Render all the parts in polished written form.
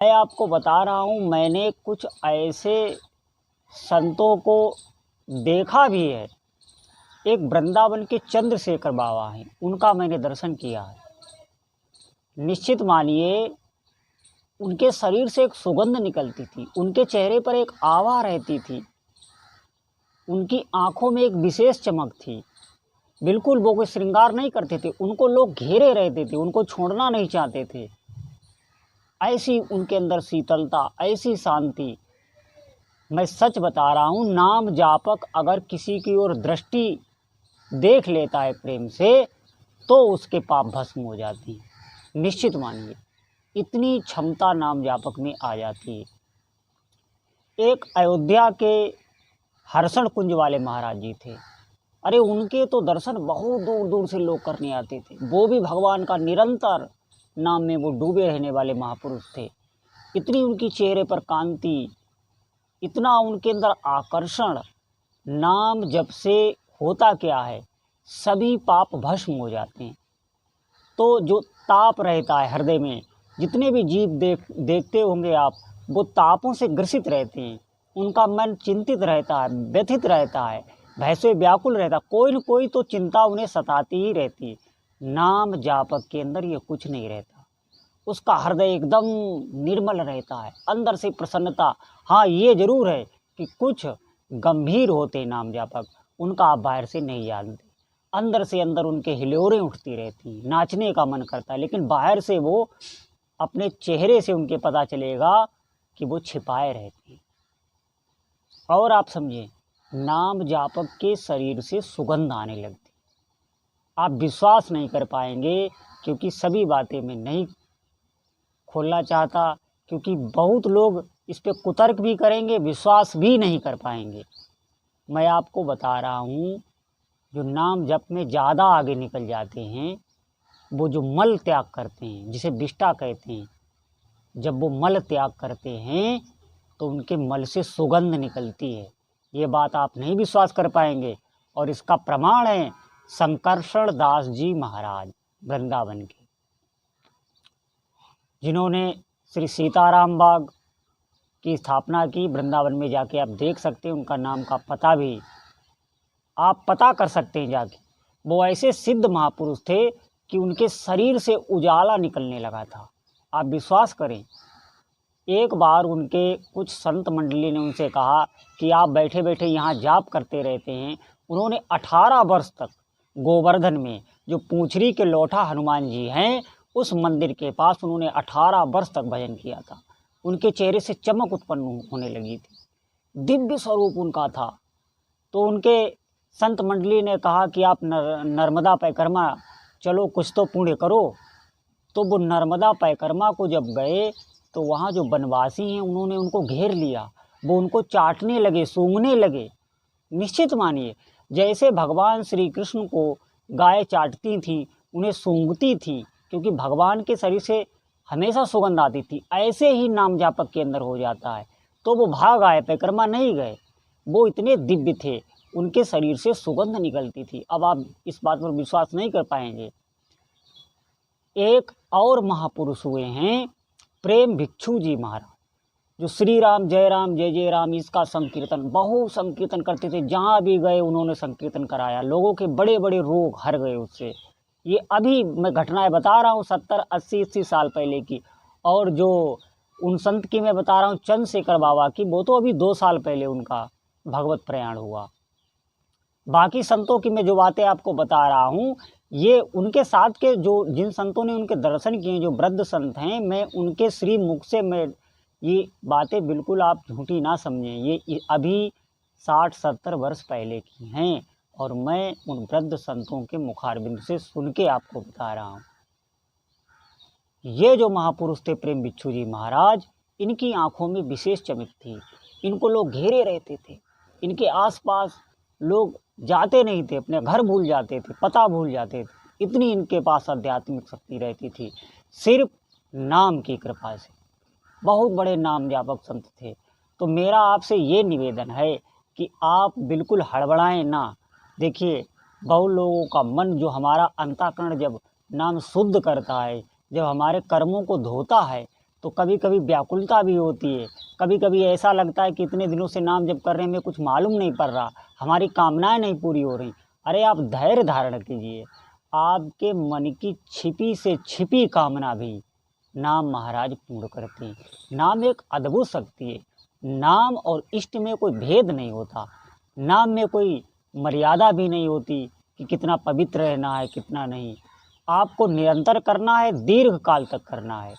मैं आपको बता रहा हूँ, मैंने कुछ ऐसे संतों को देखा भी है। एक वृंदावन के चंद्रशेखर बाबा हैं, उनका मैंने दर्शन किया है। निश्चित मानिए, उनके शरीर से एक सुगंध निकलती थी, उनके चेहरे पर एक आभा रहती थी, उनकी आंखों में एक विशेष चमक थी। बिल्कुल वो कोई श्रृंगार नहीं करते थे, उनको लोग घेरे रहते थे, उनको छोड़ना नहीं चाहते थे। ऐसी उनके अंदर शीतलता, ऐसी शांति। मैं सच बता रहा हूँ, नाम जापक अगर किसी की ओर दृष्टि देख लेता है प्रेम से, तो उसके पाप भस्म हो जाती हैं। निश्चित मानिए, इतनी क्षमता नाम जापक में आ जाती है। एक अयोध्या के हर्षण कुंज वाले महाराज जी थे। अरे उनके तो दर्शन बहुत दूर दूर से लोग करने आते थे। वो भी भगवान का निरंतर नाम में वो डूबे रहने वाले महापुरुष थे। इतनी उनकी चेहरे पर कांति, इतना उनके अंदर आकर्षण। नाम जब से होता क्या है, सभी पाप भस्म हो जाते हैं। तो जो ताप रहता है हृदय में, जितने भी जीव देखते होंगे आप, वो तापों से ग्रसित रहते हैं। उनका मन चिंतित रहता है, व्यथित रहता है, भय से व्याकुल रहता है। कोई न कोई तो चिंता उन्हें सताती ही रहती है। नाम जापक के अंदर ये कुछ नहीं रहता। उसका हृदय एकदम निर्मल रहता है, अंदर से प्रसन्नता। हाँ, ये जरूर है कि कुछ गंभीर होते नाम जापक, उनका आप बाहर से नहीं जानते। अंदर से अंदर उनके हिलोरें उठती रहती, नाचने का मन करता है, लेकिन बाहर से वो अपने चेहरे से उनके पता चलेगा कि वो छिपाए रहते हैं। और आप समझिए, नाम जापक के शरीर से सुगंध आने लगती। आप विश्वास नहीं कर पाएंगे, क्योंकि सभी बातें मैं नहीं खोलना चाहता, क्योंकि बहुत लोग इस पे कुतर्क भी करेंगे, विश्वास भी नहीं कर पाएंगे। मैं आपको बता रहा हूँ, जो नाम जप में ज़्यादा आगे निकल जाते हैं, वो जो मल त्याग करते हैं, जिसे विष्ठा कहते हैं, जब वो मल त्याग करते हैं तो उनके मल से सुगंध निकलती है। ये बात आप नहीं विश्वास कर पाएंगे, और इसका प्रमाण है शंकरशरण दास जी महाराज वृंदावन के, जिन्होंने श्री सीताराम बाग की स्थापना की। वृंदावन में जाके आप देख सकते हैं, उनका नाम का पता भी आप पता कर सकते हैं जाके। वो ऐसे सिद्ध महापुरुष थे कि उनके शरीर से उजाला निकलने लगा था। आप विश्वास करें, एक बार उनके कुछ संत मंडली ने उनसे कहा कि आप बैठे बैठे यहाँ जाप करते रहते हैं। उन्होंने 18 वर्ष तक गोवर्धन में, जो पूंछरी के लोठा हनुमान जी हैं, उस मंदिर के पास उन्होंने 18 वर्ष तक भजन किया था। उनके चेहरे से चमक उत्पन्न होने लगी थी, दिव्य स्वरूप उनका था। तो उनके संत मंडली ने कहा कि आप नर्मदा परिक्रमा चलो, कुछ तो पुण्य करो। तो वो नर्मदा परिक्रमा को जब गए, तो वहाँ जो वनवासी हैं, उन्होंने उनको घेर लिया। वो उनको चाटने लगे, सूंघने लगे। निश्चित मानिए, जैसे भगवान श्री कृष्ण को गाय चाटती थी, उन्हें सूंघती थी, क्योंकि भगवान के शरीर से हमेशा सुगंध आती थी, ऐसे ही नाम जापक के अंदर हो जाता है। तो वो भाग आए, परिक्रमा नहीं गए। वो इतने दिव्य थे, उनके शरीर से सुगंध निकलती थी। अब आप इस बात पर विश्वास नहीं कर पाएंगे। एक और महापुरुष हुए हैं प्रेम भिक्षु जी महाराज, जो श्री राम जय जय राम इसका संकीर्तन, बहुत संकीर्तन करते थे। जहाँ भी गए उन्होंने संकीर्तन कराया, लोगों के बड़े बड़े रोग हर गए उससे। ये अभी मैं घटनाएं बता रहा हूँ 70, 80, 80 साल पहले की। और जो उन संत की मैं बता रहा हूँ चंद्रशेखर बाबा की, वो तो अभी 2 साल पहले उनका भगवत प्रयाण हुआ। बाकी संतों की मैं जो बातें आपको बता रहा हूँ, ये उनके साथ के जो जिन संतों ने उनके दर्शन किए, जो वृद्ध संत हैं, मैं उनके श्री मुख से मैं ये बातें बिल्कुल आप झूठी ना समझें। ये अभी 60-70 वर्ष पहले की हैं, और मैं उन वृद्ध संतों के मुखारबिंद से सुन के आपको बता रहा हूँ। ये जो महापुरुष थे प्रेम भिक्षु जी महाराज, इनकी आंखों में विशेष चमक थी। इनको लोग घेरे रहते थे, इनके आसपास लोग जाते नहीं थे, अपने घर भूल जाते थे, पता भूल जाते थे। इतनी इनके पास आध्यात्मिक शक्ति रहती थी, सिर्फ नाम की कृपा से। बहुत बड़े नाम जापक संत थे। तो मेरा आपसे ये निवेदन है कि आप बिल्कुल हड़बड़ाएं ना। देखिए, बहुत लोगों का मन, जो हमारा अंतःकरण जब नाम शुद्ध करता है, जब हमारे कर्मों को धोता है, तो कभी कभी व्याकुलता भी होती है, कभी कभी ऐसा लगता है कि इतने दिनों से नाम जप कर रहे हैं, हमें कुछ मालूम नहीं पड़ रहा, हमारी कामनाएं नहीं पूरी हो रही। अरे आप धैर्य धारण कीजिए, आपके मन की छिपी से छिपी कामना भी नाम महाराज पूर्ण करते हैं। नाम एक अद्भुत शक्ति है। नाम और इष्ट में कोई भेद नहीं होता, नाम में कोई मर्यादा भी नहीं होती कि कितना पवित्र रहना है कितना नहीं। आपको निरंतर करना है, दीर्घ काल तक करना है।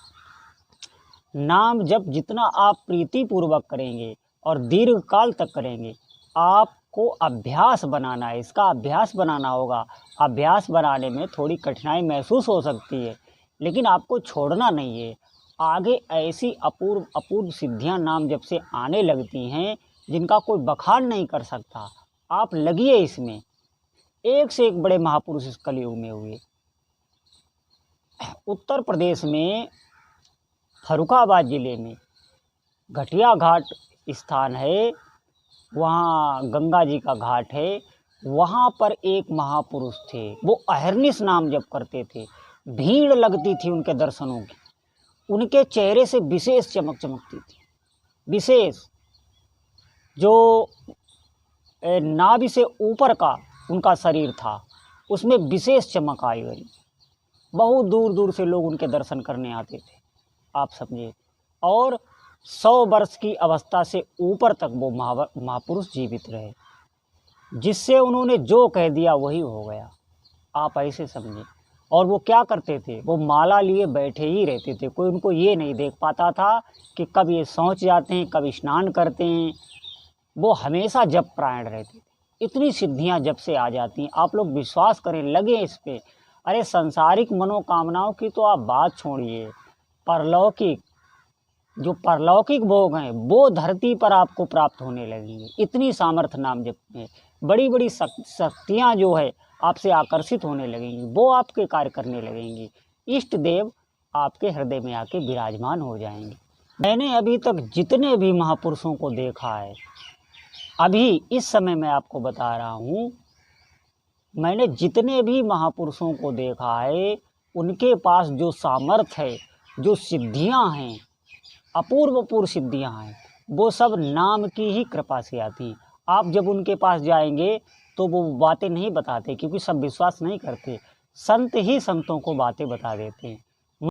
नाम जब जितना आप प्रीतिपूर्वक करेंगे और दीर्घ काल तक करेंगे, आपको अभ्यास बनाना है, इसका अभ्यास बनाना होगा। अभ्यास बनाने में थोड़ी कठिनाई महसूस हो सकती है, लेकिन आपको छोड़ना नहीं है। आगे ऐसी अपूर्व अपूर्व सिद्धियां नाम जब से आने लगती हैं जिनका कोई बखान नहीं कर सकता। आप लगिए इसमें, एक से एक बड़े महापुरुष इस कलयुग में हुए। उत्तर प्रदेश में फर्रुखाबाद ज़िले में घटिया घाट स्थान है, वहाँ गंगा जी का घाट है। वहाँ पर एक महापुरुष थे, वो अहरनिश नाम जप करते थे, भीड़ लगती थी उनके दर्शनों की। उनके चेहरे से विशेष चमक चमकती थी, विशेष जो नाभि से ऊपर का उनका शरीर था उसमें विशेष चमक आई हुई। बहुत दूर दूर से लोग उनके दर्शन करने आते थे, आप समझे। और 100 वर्ष की अवस्था से ऊपर तक वो महापुरुष जीवित रहे, जिससे उन्होंने जो कह दिया वही हो गया, आप ऐसे समझे। और वो क्या करते थे, वो माला लिए बैठे ही रहते थे, कोई उनको ये नहीं देख पाता था कि कब ये शौच जाते हैं कब स्नान करते हैं। वो हमेशा जप प्राण रहते थे। इतनी सिद्धियां जब से आ जाती हैं, आप लोग विश्वास करें, लगे इस पे। अरे सांसारिक मनोकामनाओं की तो आप बात छोड़िए, परलौकिक जो परलौकिक भोग हैं वो धरती पर आपको प्राप्त होने लगेंगे। इतनी सामर्थ्य नाम जप में, बड़ी बड़ी शक्तियाँ जो है आपसे आकर्षित होने लगेंगी, वो आपके कार्य करने लगेंगी। इष्ट देव आपके हृदय में आके विराजमान हो जाएंगे। मैंने अभी तक जितने भी महापुरुषों को देखा है, अभी इस समय मैं आपको बता रहा हूँ, मैंने जितने भी महापुरुषों को देखा है, उनके पास जो सामर्थ्य है, जो सिद्धियां हैं, अपूर्व अपूर्व सिद्धियां हैं, वो सब नाम की ही कृपा से आती हैं। आप जब उनके पास जाएंगे तो वो बातें नहीं बताते, क्योंकि सब विश्वास नहीं करते। संत ही संतों को बातें बता देते हैं।